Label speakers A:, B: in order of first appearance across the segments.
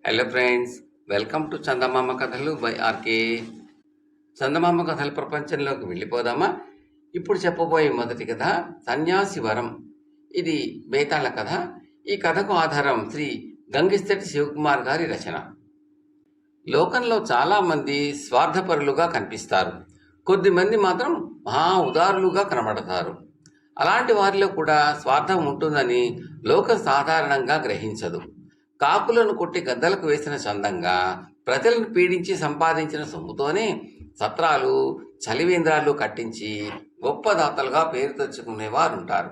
A: Hello friends, welcome to చందమామ కథలు by RK. చందమామ కథల ప్రపంచంలోకి వెళ్ళిపోదామా? ఇప్పుడు చెప్పబోయే మొదటి కథ సన్యాసి వరం. ఇది బేతాళ కథ. ఈ కథకు ఆధారం శ్రీ గంగిస్తటి శివకుమార్ గారి రచన. లోకంలో చాలామంది స్వార్థపరులుగా కనిపిస్తారు. కొద్దిమంది మాత్రం మహా ఉదారులుగా కనబడతారు. అలాంటి వారిలో కూడా స్వార్థం ఉంటుందని లోకం సాధారణంగా గ్రహించదు. కాకులను కొట్టి గద్దలకు వేసిన చందంగా ప్రజలను పీడించి సంపాదించిన సొమ్ముతోనే సత్రాలు, చలివేంద్రాలు కట్టించి గొప్ప దాతలుగా పేరు తెచ్చుకునేవారుంటారు.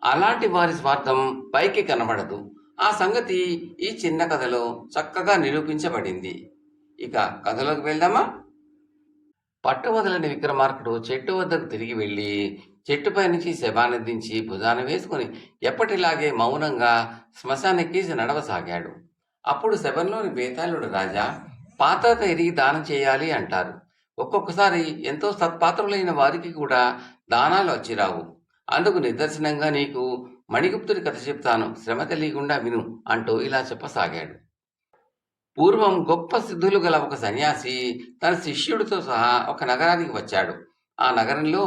A: అలాంటి వారి స్వార్థం పైకి కనబడదు. ఆ సంగతి ఈ చిన్న కథలో చక్కగా నిరూపించబడింది. ఇక కథలోకి వెళ్దామా? పట్టువదలని విక్రమార్కుడు చెట్టు వద్దకు తిరిగి వెళ్ళి చెట్టుపై నుంచి శవాన్ని దించి భుజాన వేసుకుని ఎప్పటిలాగే మౌనంగా శ్మశానెక్కేసి నడవసాగాడు. అప్పుడు శవంలోని బేతాళుడు రాజా, పాత్రత ఎరిగి దానం చేయాలి అంటారు. ఒక్కొక్కసారి ఎంతో సత్పాత్రులైన వారికి కూడా దానాలు వచ్చిరావు. అందుకు నిదర్శనంగా నీకు మణిగుప్తుడి కథ చెప్తాను, శ్రమ తెలియకుండా విను అంటూ ఇలా చెప్పసాగాడు. పూర్వం గొప్ప సిద్ధులు గల ఒక సన్యాసి తన శిష్యుడితో సహా ఒక నగరానికి వచ్చాడు. ఆ నగరంలో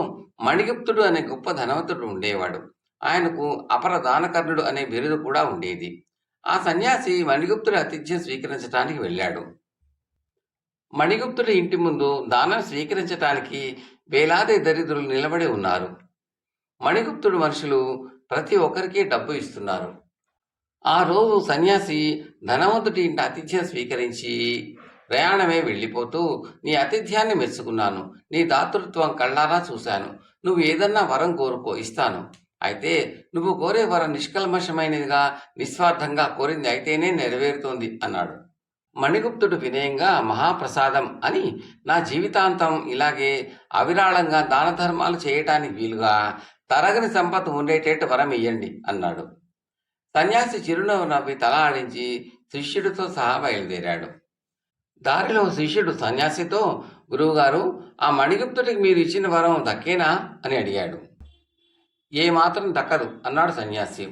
A: మణిగుప్తుడు అనే గొప్ప ధనవంతుడు ఉండేవాడు. ఆయనకు అపర దానకర్ణుడు అనే బిరుదు కూడా ఉండేది. ఆ సన్యాసి మణిగుప్తుడి ఆతిథ్యం స్వీకరించడానికి వెళ్ళాడు. మణిగుప్తుడి ఇంటి ముందు దానం స్వీకరించటానికి వేలాది దరిద్రులు నిలబడి ఉన్నారు. మణిగుప్తుడు మనుషులు ప్రతి ఒక్కరికి డబ్బు ఇస్తున్నారు. ఆ రోజు సన్యాసి ధనవంతుడి ఇంటి ఆతిథ్యం స్వీకరించి ప్రయాణమే వెళ్ళిపోతూ, నీ ఆతిథ్యాన్ని మెచ్చుకున్నాను, నీ దాతృత్వం కళ్ళారా చూశాను, నువ్వు ఏదన్నా వరం కోరుకో, ఇస్తాను. అయితే నువ్వు కోరే వరం నిష్కల్మషమైనదిగా, నిస్వార్థంగా కోరింది అయితేనే నెరవేరుతోంది అన్నాడు. మణిగుప్తుడు వినయంగా, మహాప్రసాదం అని, నా జీవితాంతం ఇలాగే అవిరాళంగా దాన ధర్మాలు చేయటానికి వీలుగా తరగని సంపద ఉండేటట్టు వరం ఇయ్యండి అన్నాడు. సన్యాసి చిరునవ్వు నవ్వి తల ఆడించి శిష్యుడితో సహా బయలుదేరాడు. దారిలో శిష్యుడు సన్యాసితో, గురువుగారు, ఆ మణిగుప్తుడికి మీరు ఇచ్చిన వరం దక్కేనా అని అడిగాడు. ఏమాత్రం దక్కదు అన్నాడు సన్యాసి.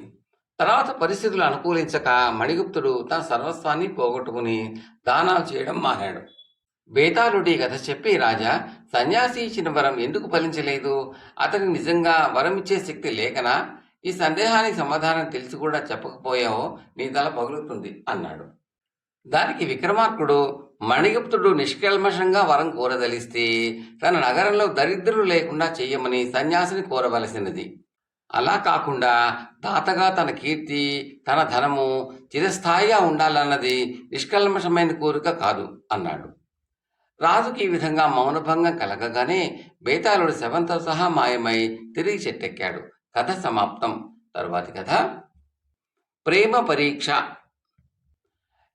A: తర్వాత పరిస్థితులు అనుకూలించక మణిగుప్తుడు తన సర్వస్వాన్ని పోగొట్టుకుని దానాలు చేయడం మానాడు. బేతాళుడి కథ చెప్పి, రాజా, సన్యాసి ఇచ్చిన వరం ఎందుకు ఫలించలేదు? అతనికి నిజంగా వరం ఇచ్చే శక్తి లేకనా? ఈ సందేహానికి సమాధానం తెలిసి కూడా చెప్పకపోయావో నీ తల పగులుతుంది అన్నాడు. దానికి విక్రమార్కుడు, మణిగుప్తుడు నిష్కల్మషంగా వరం కోరదలిస్తే తన నగరంలో దరిద్రులు లేకుండా చెయ్యమని సన్యాసిని కోరవలసినది. అలా కాకుండా దాతగా తన కీర్తి, తన ధనము చిరస్థాయిగా ఉండాలన్నది నిష్కల్మషమైన కోరిక కాదు అన్నాడు. రాజుకి ఈ విధంగా మౌనభంగం కలగగానే బేతాళుడు శవంతో సహా మాయమై తిరిగి చెట్టెక్కాడు. కథ సమాప్తం. తరువాతి కథ ప్రేమ పరీక్ష.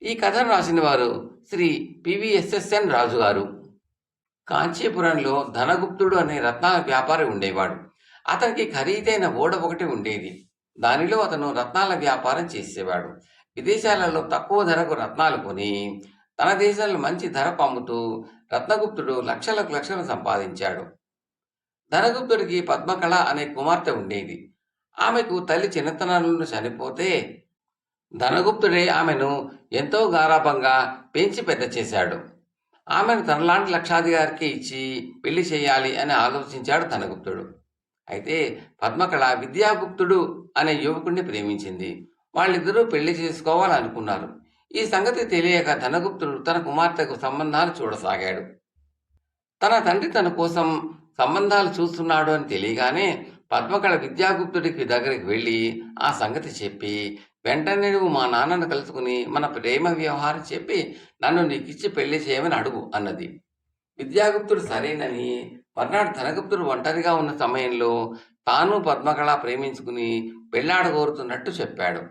A: ఈ కథను రాసిన వారు శ్రీ పివిఎస్ఎస్ఎన్ రాజు గారు. కాంచీపురంలో ధనగుప్తుడు అనే రత్నాల వ్యాపారి ఉండేవాడు. అతనికి ఖరీదైన ఓడ ఒకటి ఉండేది. దానిలో అతను రత్నాల వ్యాపారం చేసేవాడు. విదేశాలలో తక్కువ ధరకు రత్నాలు కొని తన దేశంలో మంచి ధరకు అమ్ముతూ రత్నగుప్తుడు లక్షలకు లక్షలు సంపాదించాడు. ధనగుప్తుడికి పద్మకళ అనే కుమార్తె ఉండేది. ఆమెకు తల్లి చిన్నతనంలో చనిపోతే ధనగుప్తుడే ఆమెను ఎంతో గారాబంగా పెంచి పెద్ద చేశాడు. ఆమెను తనలాంటి లక్షాధికారికి ఇచ్చి పెళ్లి చేయాలి అని ఆలోచించాడు ధనగుప్తుడు. అయితే పద్మకళ విద్యాగుప్తుడు అనే యువకుడిని ప్రేమించింది. వాళ్ళిద్దరూ పెళ్లి చేసుకోవాలనుకున్నారు. ఈ సంగతి తెలియక ధనగుప్తుడు తన కుమార్తెకు సంబంధాలు చూడసాగాడు. తన తండ్రి తన కోసం సంబంధాలు చూస్తున్నాడు అని తెలియగానే పద్మకళ విద్యాగుప్తుడికి దగ్గరికి వెళ్ళి ఆ సంగతి చెప్పి, వెంటనే నువ్వు మా నాన్నను కలుసుకుని మన ప్రేమ వ్యవహారం చెప్పి నన్ను నీకిచ్చి పెళ్లి చేయమని అడుగు అన్నది. విద్యాగుప్తుడు సరేనని మర్నాడు ధనగుప్తుడు ఒంటరిగా ఉన్న సమయంలో తాను పద్మకళ ప్రేమించుకుని పెళ్లాడగోరుతున్నట్టు చెప్పాడు.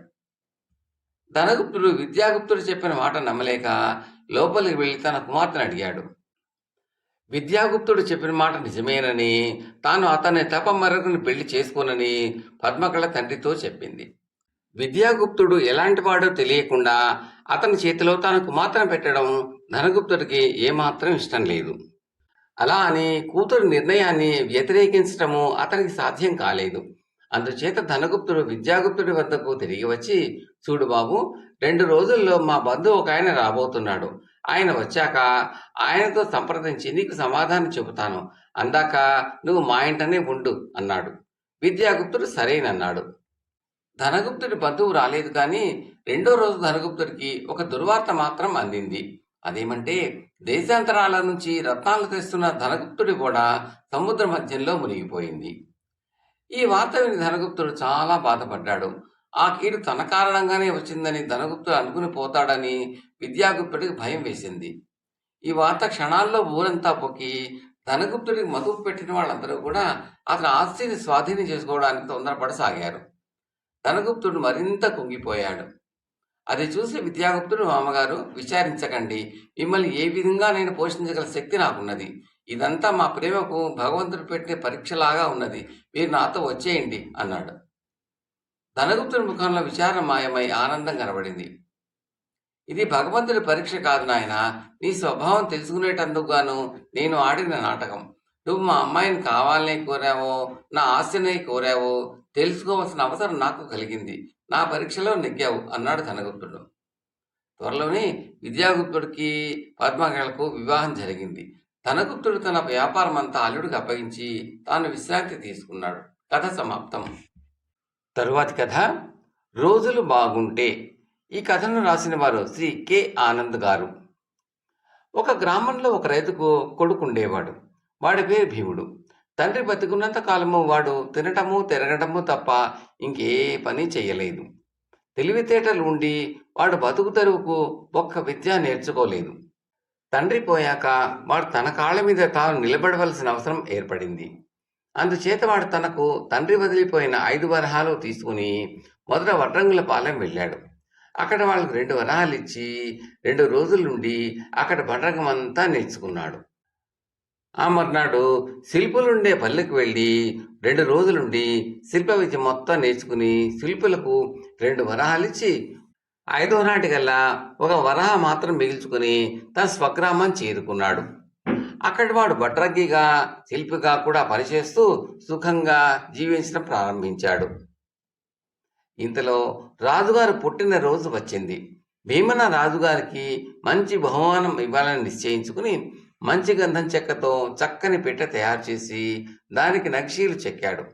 A: ధనగుప్తుడు విద్యాగుప్తుడు చెప్పిన మాట నమ్మలేక లోపలికి వెళ్ళి తన కుమార్తెను అడిగాడు. విద్యాగుప్తుడు చెప్పిన మాట నిజమేనని, తాను అతన్ని తప మరొకని పెళ్లి చేసుకోనని పద్మకళ తండ్రితో చెప్పింది. విద్యాగుప్తుడు ఎలాంటి వాడో తెలియకుండా అతని చేతిలో తన కుమార్తెను పెట్టడం ధనగుప్తుడికి ఏమాత్రం ఇష్టం లేదు. అలా అని కూతురు నిర్ణయాన్ని వ్యతిరేకించడము అతనికి సాధ్యం కాలేదు. అందుచేత ధనగుప్తుడు విద్యాగుప్తుడి వద్దకు తిరిగి వచ్చి, చూడు బాబు, 2 రోజుల్లో మా బంధువు ఒక ఆయన రాబోతున్నాడు. ఆయన వచ్చాక ఆయనతో సంప్రదించి నీకు సమాధానం చెబుతాను. అందాక నువ్వు మా ఇంటనే ఉండు అన్నాడు. విద్యాగుప్తుడు సరేనన్నాడు. ధనగుప్తుడి బంధువు రాలేదు కానీ 2వ రోజు ధనగుప్తుడికి ఒక దుర్వార్త మాత్రం అందింది. అదేమంటే, దేశాంతరాల నుంచి రత్నాలు తెస్తున్న ధనగుప్తుడి కూడా సముద్ర మధ్యంలో మునిగిపోయింది. ఈ వార్త విని ధనగుప్తుడు చాలా బాధపడ్డాడు. ఆ కీడు తన కారణంగానే వచ్చిందని ధనగుప్తుడు అనుకుని పోతాడని విద్యాగుప్తుడికి భయం వేసింది. ఈ వార్త క్షణాల్లో ఊరంతా పొక్కి ధనగుప్తుడికి మదుపు పెట్టిన వాళ్ళందరూ కూడా అతని ఆస్తిని స్వాధీనం చేసుకోవడానికి తొందరపడసాగారు. ధనగుప్తుడు మరింత కుంగిపోయాడు. అది చూసి విద్యాగుప్తుడు, మామగారు, విచారించకండి. మిమ్మల్ని ఏ విధంగా నేను పోషించగల శక్తి నాకున్నది. ఇదంతా మా ప్రేమకు భగవంతుడు పెట్టిన పరీక్షలాగా ఉన్నది. మీరు నాతో వచ్చేయండి అన్నాడు. ధనగుప్తుడి ముఖంలో విచారం మాయమై ఆనందం కనబడింది. ఇది భగవంతుడి పరీక్ష కాదు నాయన, నీ స్వభావం తెలుసుకునేటందుకు గాను నేను ఆడిన నాటకం. నువ్వు మా అమ్మాయిని కావాలనే కోరావో, నా ఆస్తిని కోరావో తెలుసుకోవాల్సిన అవసరం నాకు కలిగింది. నా పరీక్షలో నెగ్గావు అన్నాడు ధనగుప్తుడు. త్వరలోనే విద్యాగుప్తుడికి పద్మకళకు వివాహం జరిగింది. ధనగుప్తుడు తన వ్యాపారం అంతా అల్లుడికి అప్పగించి తాను విశ్రాంతి తీసుకున్నాడు. కథ సమాప్తం. తరువాతి కథ రోజులు బాగుంటే. ఈ కథను రాసిన వారు శ్రీ కె ఆనంద్ గారు. ఒక గ్రామంలో ఒక రైతుకు కొడుకుండేవాడు. వాడి పేరు భీముడు. తండ్రి బతికున్నంత కాలము వాడు తినటము తిరగటము తప్ప ఇంకే పని చెయ్యలేదు. తెలివితేటలు ఉండి వాడు బతుకు తెరువుకు ఒక్క విద్య నేర్చుకోలేదు. తండ్రి పోయాక వాడు తన కాళ్ళ మీద తాను నిలబడవలసిన అవసరం ఏర్పడింది. అందుచేత వాడు తనకు తండ్రి వదిలిపోయిన 5 వరహాలు తీసుకుని మొదట వడ్రంగులపాలెం వెళ్ళాడు. అక్కడ వాళ్ళకు 2 వరహాలు ఇచ్చి 2 రోజులుండి అక్కడ వడ్రంగం అంతా నేర్చుకున్నాడు. ఆ మర్నాడు శిల్పులుండే పల్లెకు వెళ్ళి 2 రోజులుండి శిల్ప విద్య మొత్తం నేర్చుకుని శిల్పులకు 2 వరహాలిచ్చి 5వ నాటికల్లా 1 వరహ మాత్రం మిగిల్చుకుని తన స్వగ్రామం చేరుకున్నాడు. అక్కడి వాడు భట్రగ్గిగా శిల్పిగా కూడా పనిచేస్తూ సుఖంగా జీవించడం ప్రారంభించాడు. ఇంతలో రాజుగారు పుట్టిన రోజు వచ్చింది. భీమన్న రాజుగారికి మంచి బహుమానం ఇవ్వాలని నిశ్చయించుకుని మంచి గంధం చెక్కతో చక్కని పెట్టె తయారు చేసి దానికి నక్షీలు చెక్కాడు.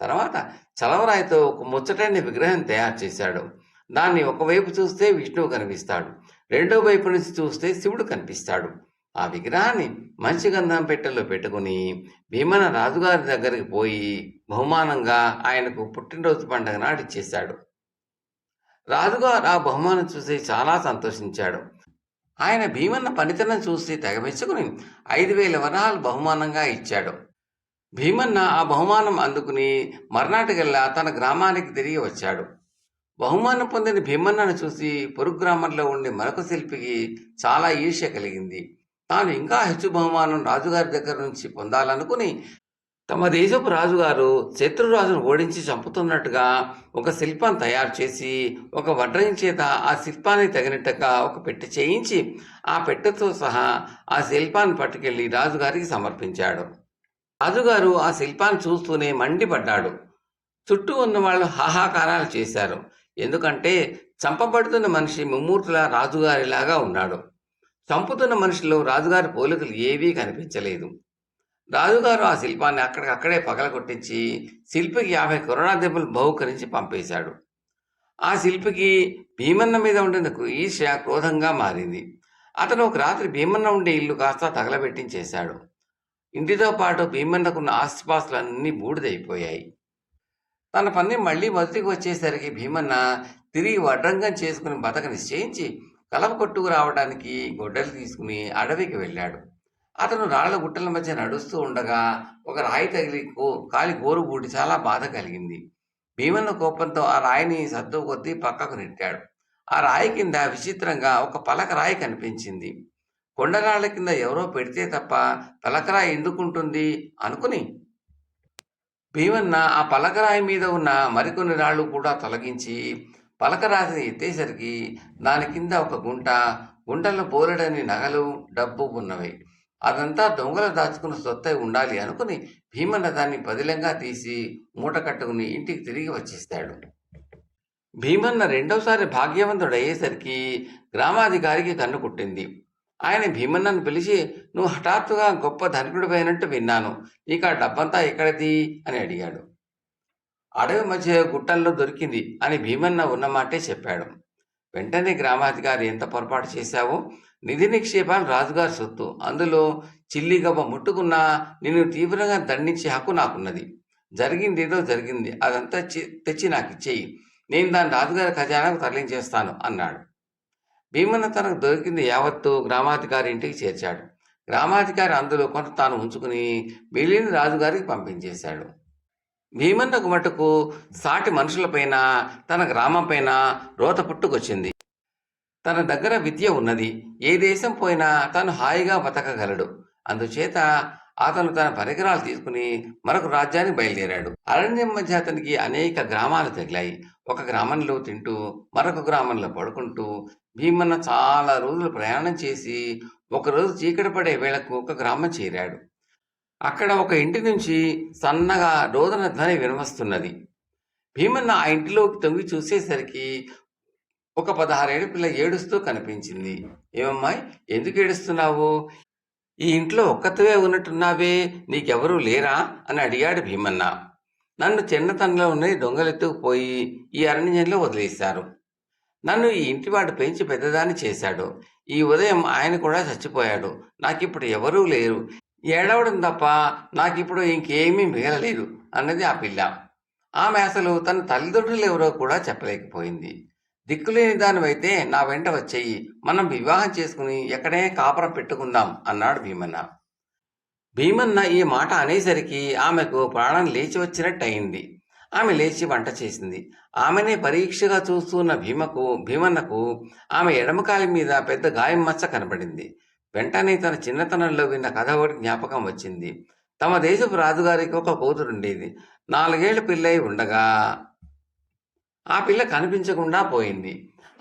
A: తర్వాత చలవరాయితో ఒక ముచ్చటైన విగ్రహం తయారు చేశాడు. దాన్ని ఒకవైపు చూస్తే విష్ణువు కనిపిస్తాడు, రెండో వైపు నుంచి చూస్తే శివుడు కనిపిస్తాడు. ఆ విగ్రహాన్ని మంచి గంధం పెట్టెలో పెట్టుకుని భీమన్న రాజుగారి దగ్గరికి పోయి బహుమానంగా ఆయనకు పుట్టినరోజు పండుగ నాడు ఇచ్చేశాడు. రాజుగారు ఆ బహుమానం చూసి చాలా సంతోషించాడు. ఆయన భీమన్న పనితనం చూసి తెగమెచ్చుకుని 5,000 వరహాలు బహుమానంగా ఇచ్చాడు. భీమన్న ఆ బహుమానం అందుకుని మర్నాటికల్లా తన గ్రామానికి తిరిగి వచ్చాడు. బహుమానం పొందిన భీమన్నను చూసి పొరుగు గ్రామంలో ఉండే మరొక శిల్పికి చాలా ఈర్ష్య కలిగింది. తాను ఇంకా హెచ్చు బహుమానం రాజుగారి దగ్గర నుంచి పొందాలనుకుని తమ దేశపు రాజుగారు శత్రురాజును ఓడించి చంపుతున్నట్టుగా ఒక శిల్పం తయారు చేసి ఒక వడ్రంగి చేత ఆ శిల్పానికి తగినట్టుగా ఒక పెట్టె చేయించి ఆ పెట్టెతో సహా ఆ శిల్పాన్ని పట్టుకెళ్లి రాజుగారికి సమర్పించాడు. రాజుగారు ఆ శిల్పాన్ని చూస్తూనే మండిపడ్డాడు. చుట్టూ ఉన్న వాళ్ళు హాహాకారాలు చేశారు. ఎందుకంటే చంపబడుతున్న మనిషి ముమ్మూర్తులా రాజుగారిలాగా ఉన్నాడు. చంపుతున్న మనిషిలో రాజుగారి పోలికలు ఏవీ కనిపించలేదు. రాజుగారు ఆ శిల్పాన్ని అక్కడికక్కడే పగలగొట్టించి శిల్పికి 50 కొరడా దెబ్బలు బహుకరించి పంపేశాడు. ఆ శిల్పికి భీమన్న మీద ఉండిన ఈర్ష్య క్రోధంగా మారింది. అతను ఒక రాత్రి భీమన్న ఉండే ఇల్లు కాస్త తగలబెట్టించేశాడు. ఇంటితో పాటు భీమన్నకున్న ఆస్తిపాస్తులన్నీ బూడిదైపోయాయి. తన పని మళ్ళీ మొదటికి వచ్చేసరికి భీమన్న తిరిగి వడ్రంగం చేసుకుని బతక నిశ్చయించి కలప కొట్టుకు రావడానికి గొడ్డలు తీసుకుని అడవికి వెళ్ళాడు. అతను రాళ్ల గుట్టల మధ్య నడుస్తూ ఉండగా ఒక రాయి తగిలి కాలి గోరు బూడి చాలా బాధ కలిగింది. భీమన్న కోపంతో ఆ రాయిని సత్తు కొద్దీ పక్కకు నెట్టాడు. ఆ రాయి కింద విచిత్రంగా ఒక పలక రాయి కనిపించింది. కొండరాళ్ల కింద ఎవరో పెడితే తప్ప పలకరాయి ఎందుకుంటుంది అనుకుని భీమన్న ఆ పలకరాయి మీద ఉన్న మరికొన్ని రాళ్ళు కూడా తొలగించి పలకరాతిని ఎత్తేసరికి దాని కింద ఒక గుంటలో బోలెడని నగలు, డబ్బు ఉన్నవి. అదంతా దొంగలు దాచుకున్న సొత్తై ఉండాలి అనుకుని భీమన్న దాన్ని పదిలంగా తీసి మూట కట్టుకుని ఇంటికి తిరిగి వచ్చేస్తాడు. భీమన్న రెండోసారి భాగ్యవంతుడయ్యేసరికి గ్రామాధికారికి కన్ను కుట్టింది. ఆయన భీమన్నను పిలిచి, "నువ్వు హఠాత్తుగా గొప్ప ధనికుడిపోయినట్టు విన్నాను. నీకు ఆ డబ్బంతా ఎక్కడిది?" అని అడిగాడు. "అడవి మధ్య గుట్టల్లో దొరికింది" అని భీమన్న ఉన్నమాటే చెప్పాడు. వెంటనే గ్రామాధికారి, "ఎంత పొరపాటు చేశావు? నిధి నిక్షేపాలు రాజుగారి సొత్తు. అందులో చిల్లిగవ్వ ముట్టుకున్నా నిన్ను తీవ్రంగా దండించే హక్కు నాకున్నది. జరిగిందేదో జరిగింది. అదంతా తెచ్చి నాకు ఇచ్చేయి. నేను దాన్ని రాజుగారి ఖజానాకు తరలించేస్తాను" అన్నాడు. భీమన్న తనకు దొరికింది యావత్తు గ్రామాధికారి ఇంటికి చేర్చాడు. గ్రామాధికారి అందులో కొంత తాను ఉంచుకుని మిగిలిన రాజుగారికి పంపించేశాడు. భీమన్నకు మటుకు సాటి మనుషులపైన, తన గ్రామంపైన రోత పుట్టుకొచ్చింది. తన దగ్గర విద్య ఉన్నది. ఏ దేశం పోయినా తను హాయిగా బతకగలడు. అందుచేత అతను తన పరికరాలు తీసుకుని మరొక రాజ్యానికి బయలుదేరాడు. అరణ్యం మధ్య అతనికి అనేక గ్రామాలు తగిలాయి. ఒక గ్రామంలో తింటూ మరొక గ్రామంలో పడుకుంటూ భీమన్న చాలా రోజులు ప్రయాణం చేసి ఒకరోజు చీకటి పడే వేళకు ఒక గ్రామం చేరాడు. అక్కడ ఒక ఇంటి నుంచి సన్నగా రోదన ధ్వని వినవస్తున్నది. భీమన్న ఆ ఇంటిలోకి తొంగి చూసేసరికి ఒక 16 ఏళ్ల పిల్ల ఏడుస్తూ కనిపించింది. "ఏమమ్మాయి, ఎందుకు ఏడుస్తున్నావు? ఈ ఇంట్లో ఒక్కతివే ఉన్నట్టున్నావే, నీకెవరూ లేరా?" అని అడిగాడు భీమన్న. "నన్ను చిన్నతనంలోనే దొంగలెత్తుకుపోయి ఈ అరణ్యంలో వదిలేశారు. నన్ను ఈ ఇంటివాడు పెంచి పెద్దదాన్ని చేశాడు. ఈ ఉదయం ఆయన కూడా చచ్చిపోయాడు. నాకిప్పుడు ఎవరూ లేరు. ఏడవడం తప్ప నాకిప్పుడు ఇంకేమీ మిగలలేదు" అన్నది ఆ పిల్ల. ఆమె అసలు తన తల్లిదండ్రులు ఎవరో కూడా చెప్పలేకపోయింది. "దిక్కులేని దానివైతే నా వెంట వచ్చేయి. మనం వివాహం చేసుకుని ఎక్కడే కాపురం పెట్టుకుందాం" అన్నాడు భీమన్న. భీమన్న ఈ మాట అనేసరికి ఆమెకు ప్రాణం లేచి వచ్చినట్టయింది. ఆమె లేచి వంట చేసింది. ఆమెనే పరీక్షగా చూస్తున్న భీమన్నకు ఆమె ఎడమకాలి మీద పెద్ద గాయం మచ్చ కనబడింది. వెంటనే తన చిన్నతనంలో విన్న కథ ఒకటి జ్ఞాపకం వచ్చింది. తమ దేశపు రాజుగారికి ఒక కూతురుండేది. 4 ఏళ్ల పిల్లై ఉండగా ఆ పిల్ల కనిపించకుండా పోయింది.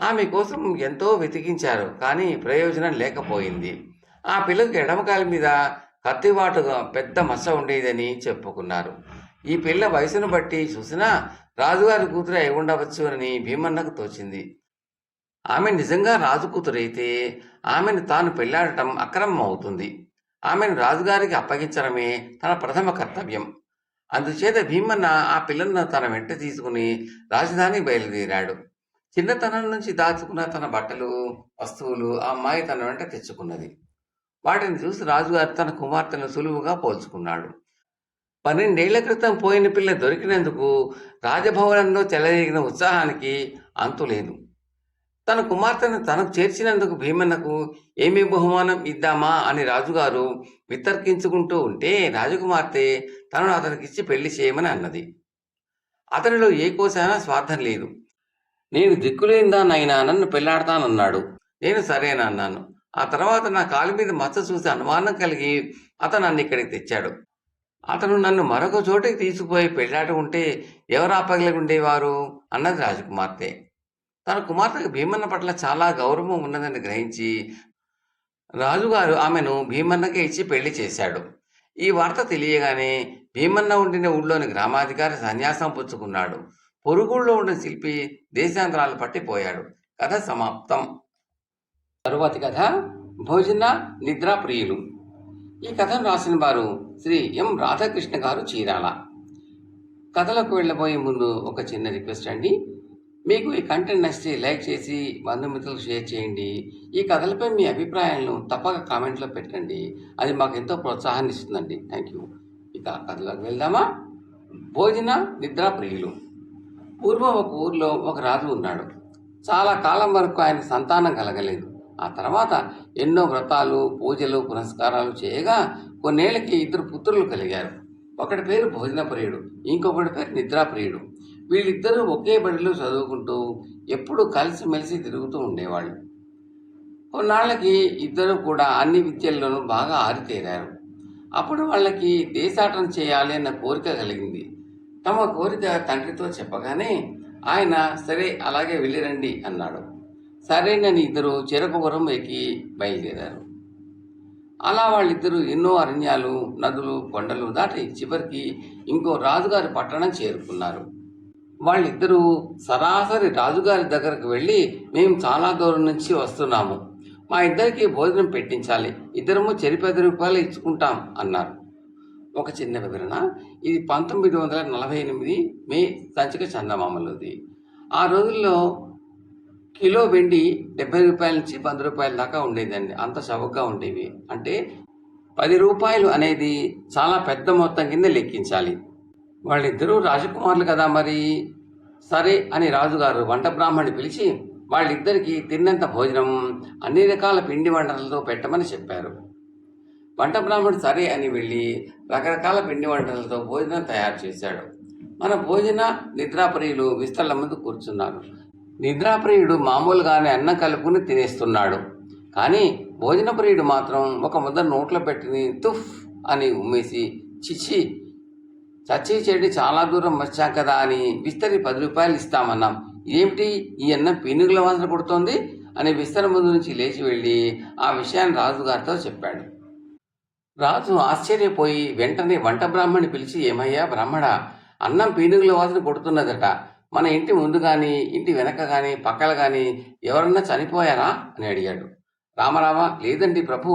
A: ఆమె కోసం ఎంతో వెతికించారు, కానీ ప్రయోజనం లేకపోయింది. ఆ పిల్లకు ఎడమకాలి మీద కత్తివాటుగా పెద్ద మచ్చ ఉండేదని చెప్పుకున్నారు. ఈ పిల్ల వయసును బట్టి చూసినా రాజుగారి కూతురు అయి ఉండవచ్చు అని భీమన్నకు తోచింది. ఆమె నిజంగా రాజు కూతురైతే ఆమెను తాను పెళ్లాడటం అక్రమం అవుతుంది. ఆమెను రాజుగారికి అప్పగించడమే తన ప్రథమ కర్తవ్యం. అందుచేత భీమన్న ఆ పిల్లను తన వెంట తీసుకుని రాజధానికి బయలుదేరాడు. చిన్నతనం నుంచి దాచుకున్న తన బట్టలు, వస్తువులు ఆ అమ్మాయి తన వెంట తెచ్చుకున్నది. వాటిని చూసి రాజుగారు తన కుమార్తెను సులువుగా పోల్చుకున్నాడు. 12 ఏళ్ల క్రితం పోయిన పిల్ల దొరికినందుకు రాజభవనంలో చెలరేగిన ఉత్సాహానికి అంతులేదు. తన కుమార్తెను తనకు చేర్చినందుకు భీమన్నకు ఏమి బహుమానం ఇద్దామా అని రాజుగారు వితర్కించుకుంటూ ఉంటే రాజకుమార్తె తనను అతనికిచ్చి పెళ్లి చేయమని అన్నది. అతనిలో ఏ కోసైనా స్వార్థం లేదు. "నేను దిక్కులేనిదానైనా నన్ను పెళ్లాడతానన్నాడు. నేను సరేనన్నాను. ఆ తర్వాత నా కాలు మీద మచ్చ చూసి అనుమానం కలిగి అతను నన్ను ఇక్కడికి తెచ్చాడు. అతను నన్ను మరొక చోటికి తీసుకుపోయి పెళ్లాట ఉంటే ఎవరు ఆపగలిగి ఉండేవారు" అన్నది రాజకుమార్తె. తన కుమార్తెకు భీమన్న పట్ల చాలా గౌరవం ఉన్నదని గ్రహించి రాజుగారు ఆమెను భీమన్నకే ఇచ్చి పెళ్లి చేశాడు. ఈ వార్త తెలియగానే భీమన్న ఉండిన ఊళ్ళోని గ్రామాధికారి సన్యాసం పుచ్చుకున్నాడు. పొరుగుళ్ళో ఉండిన శిల్పి దేశాంతరాలు పట్టిపోయాడు. కథ సమాప్తం. తరువాతి కథ భోజన నిద్రా ప్రియులు. ఈ కథను రాసిన వారు శ్రీ ఎం రాధాకృష్ణ గారు, చీరాల. కథలకు వెళ్ళబోయే ముందు ఒక చిన్న రిక్వెస్ట్ అండి. మీకు ఈ కంటెంట్ నచ్చితే లైక్ చేసి బంధుమిత్రులకు షేర్ చేయండి. ఈ కథలపై మీ అభిప్రాయాలను తప్పక కామెంట్లో పెట్టండి. అది మాకు ఎంతో ప్రోత్సాహాన్ని ఇస్తుందండి. Thank you. ఇక కథలోకి వెళ్దామా? భోజన నిద్రా ప్రియులు. పూర్వం ఒక ఊర్లో ఒక రాజు ఉన్నాడు. చాలా కాలం వరకు ఆయన సంతానం కలగలేదు. ఆ తర్వాత ఎన్నో వ్రతాలు, పూజలు, పునస్కారాలు చేయగా కొన్నేళ్లకి 2 పుత్రులు కలిగారు. ఒకటి పేరు భోజన ప్రియుడు, ఇంకొకటి పేరు నిద్రాప్రియుడు. వీళ్ళిద్దరూ ఒకే బడిలో చదువుకుంటూ ఎప్పుడూ కలిసిమెలిసి తిరుగుతూ ఉండేవాళ్ళు. కొన్నాళ్ళకి ఇద్దరు కూడా అన్ని విద్యల్లోనూ బాగా ఆరితేరారు. అప్పుడు వాళ్ళకి దేశాటన చేయాలి అన్న కోరిక కలిగింది. తమ కోరిక తండ్రితో చెప్పగానే ఆయన సరే అలాగే వెళ్ళిరండి అన్నాడు. సరేనని ఇద్దరు చెరకు గుర్రం ఎక్కి బయలుదేరారు. అలా వాళ్ళిద్దరూ ఎన్నో అరణ్యాలు, నదులు, కొండలు దాటి చివరికి ఇంకో రాజుగారి పట్టణం చేరుకున్నారు. వాళ్ళిద్దరూ సరాసరి రాజుగారి దగ్గరకు వెళ్ళి, మేము చాలా దూరం నుంచి వస్తున్నాము, మా ఇద్దరికి భోజనం పెట్టించాలి, ఇద్దరము చెరి 10 రూపాయలు ఇచ్చుకుంటాం అన్నారు. ఒక చిన్న వివరణ. ఇది 1948 మే సంచిక చందమామలోది. ఆ రోజుల్లో కిలో వెండి 70 రూపాయల నుంచి 100 రూపాయల దాకా ఉండేదండి. అంత చవకగా ఉండేవి. అంటే 10 రూపాయలు అనేది చాలా పెద్ద మొత్తం కింద లెక్కించాలి. వాళ్ళిద్దరూ రాజకుమారులు కదా మరి. సరే అని రాజుగారు వంట బ్రాహ్మణ్ణి పిలిచి వాళ్ళిద్దరికీ తిన్నంత భోజనం అన్ని రకాల పిండి వంటలతో పెట్టమని చెప్పారు. వంట బ్రాహ్మణుడు సరే అని వెళ్ళి రకరకాల పిండి వంటలతో భోజనం తయారు చేశాడు. మన భోజన నిద్రాప్రియులు విస్తళ్ళ ముందు కూర్చున్నారు. నిద్రాప్రియుడు మామూలుగానే అన్నం కలుపుకుని తినేస్తున్నాడు. కానీ భోజనప్రియుడు మాత్రం ఒక ముద్ద నోట్లో పెట్టుకుని తుఫ్ అని ఉమ్మేసి, చిచ్చి, చచ్చి చెడి చాలా దూరం వచ్చాం కదా అని విస్తరి 10 రూపాయలు ఇస్తామన్నాం, ఏమిటి ఈ అన్నం పీనుగుల వాసన కొడుతోంది అని విస్తరి ముందు నుంచి లేచి వెళ్ళి ఆ విషయాన్ని రాజుగారితో చెప్పాడు. రాజు ఆశ్చర్యపోయి వెంటనే వంట బ్రాహ్మణ్ణి పిలిచి, ఏమయ్యా బ్రాహ్మణ, అన్నం పీనుగుల వాసన కొడుతున్నదట, మన ఇంటి ముందు కానీ ఇంటి వెనక కానీ పక్కల కానీ ఎవరన్నా చనిపోయారా అని అడిగాడు. రామరామ, లేదండి ప్రభు,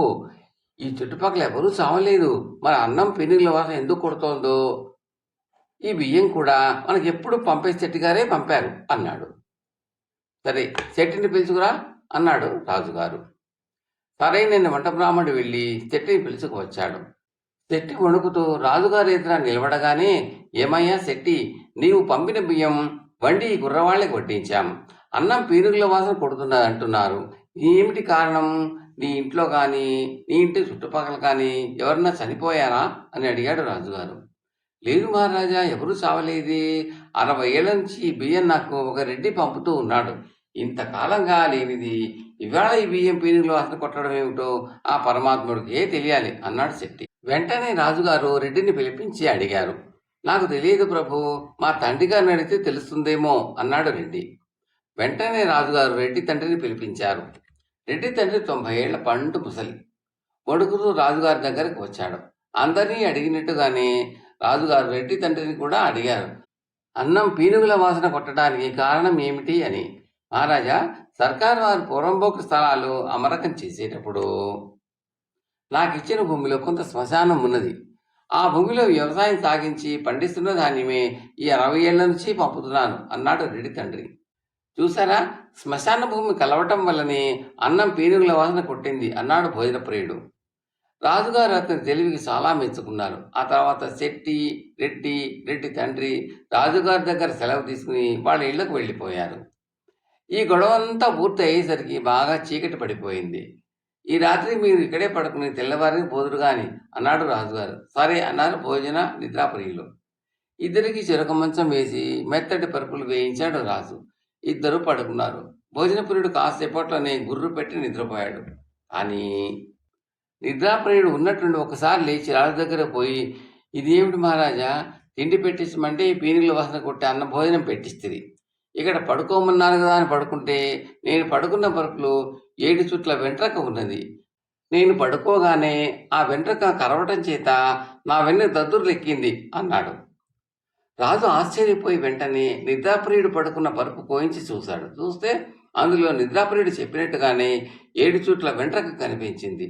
A: ఈ చుట్టుపక్కల ఎవరూ చావలేదు, మరి అన్నం పీనుగుల వాసన ఎందుకు కొడుతోందో, ఈ బియ్యం కూడా మనకెప్పుడు పంపే శెట్టి గారే పంపారు అన్నాడు. సరే, శెట్టిని పిలుచుకురా అన్నాడు రాజుగారు. సరైన వంట బ్రాహ్మణుడు వెళ్ళి శెట్టిని పిలుచుకువచ్చాడు. శెట్టి వణుకుతూ రాజుగారి ఎదుట నిలబడగానే, ఏమయ్యా శెట్టి, నీవు పంపిన బియ్యం వండి గుర్రవాళ్ళకి వడ్డించాం, అన్నం పీనుగుల వాసన కొడుతున్నది అంటున్నారు, ఏమిటి కారణం? నీ ఇంట్లో కానీ నీ ఇంటి చుట్టుపక్కల కానీ ఎవరన్నా చనిపోయారా అని అడిగాడు రాజుగారు. లేదు మహారాజా, ఎవరూ చావలేదే, 60 ఏళ్ల నుంచి ఈ బియ్యం నాకు ఒక రెడ్డి పంపుతూ ఉన్నాడు, ఇంతకాలంగా లేనిది ఇవాళ ఈ బియ్యం పీనుగుల వాసన కొట్టడం ఏమిటో ఆ పరమాత్ముడికే తెలియాలి అన్నాడు శెట్టి. వెంటనే రాజుగారు రెడ్డిని పిలిపించి అడిగారు. నాకు తెలియదు ప్రభు, మా తండ్రి గారిని అడిగితే తెలుస్తుందేమో అన్నాడు రెడ్డి. వెంటనే రాజుగారు రెడ్డి తండ్రిని పిలిపించారు. రెడ్డి తండ్రి 90 ఏళ్ల పండు ముసలి. కొడుకులు రాజుగారి దగ్గరకు వచ్చాడు. అందరినీ అడిగినట్టుగానే రాజుగారు రెడ్డి తండ్రిని కూడా అడిగారు, అన్నం పీనుగుల వాసన కొట్టడానికి కారణం ఏమిటి అని. మహారాజా, సర్కారు వారు పూర్వంబోకు స్థలాలు అమరకం చేసేటప్పుడు నాకు ఇచ్చిన భూమిలో కొంత శ్మశానం ఉన్నది. ఆ భూమిలో వ్యవసాయం సాగించి పండిస్తున్న ధాన్యమే ఈ 60 ఏళ్ల నుంచి పంపుతున్నాను అన్నాడు రెడ్డి తండ్రి. చూసారా, శ్మశాన భూమి కలవటం వల్లనే అన్నం పీనుగుల వాసన కొట్టింది అన్నాడు భోజనప్రియుడు. రాజుగారు అతని తెలివికి చాలా మెచ్చుకున్నారు. ఆ తర్వాత శెట్టి, రెడ్డి తండ్రి రాజుగారి దగ్గర సెలవు తీసుకుని వాళ్ళ ఇళ్లకు వెళ్ళిపోయారు. ఈ గొడవ అంతా పూర్తి అయ్యేసరికి బాగా చీకటి పడిపోయింది. ఈ రాత్రి మీరు ఇక్కడే పడుకుని తెల్లవారిని పోదురు గాని అన్నాడు రాజుగారు. సరే అన్నారు భోజన నిద్రాప్రియులు. ఇద్దరికి చెరక మంచం వేసి మెత్తటి పరుపులు వేయించాడు రాజు. ఇద్దరు పడుకున్నారు. భోజనప్రియుడు కాసేపట్లోనే గుర్రు పెట్టి నిద్రపోయాడు. కానీ నిద్రాప్రియుడు ఉన్నట్టుండి ఒకసారి లేచి రాజు దగ్గర పోయి, ఇదేమిటి మహారాజా, తిండి పెట్టించమంటే ఈ పీనుగుల వాసన కొట్టి అన్న భోజనం పెట్టిస్తుంది, ఇక్కడ పడుకోమన్నారు కదా అని పడుకుంటే నేను పడుకున్న పరుపులో 7 చుట్ల వెంట్రక ఉన్నది, నేను పడుకోగానే ఆ వెంట్రక కరవటం చేత నా వెన్ను దద్దుర్లెక్కింది అన్నాడు. రాజు ఆశ్చర్యపోయి వెంటనే నిద్రాప్రియుడు పడుకున్న పరుపు కోయించి చూశాడు. చూస్తే అందులో నిద్రాప్రియుడు చెప్పినట్టుగానే 7 చుట్ల వెంట్రక కనిపించింది.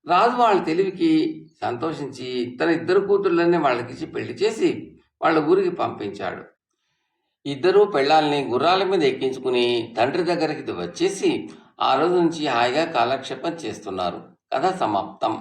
A: రాజు వాళ్ళ తెలివికి సంతోషించి తన 2 కూతుళ్ళని వాళ్ళకిచ్చి పెళ్లి చేసి వాళ్ళ ఊరికి పంపించాడు. ఇద్దరూ పెళ్ళాలని గుర్రాల మీద ఎక్కించుకుని తండ్రి దగ్గరికి వచ్చేసి ఆ రోజు నుంచి హాయిగా కాలక్షేపం చేస్తున్నారు. కథ సమాప్తం.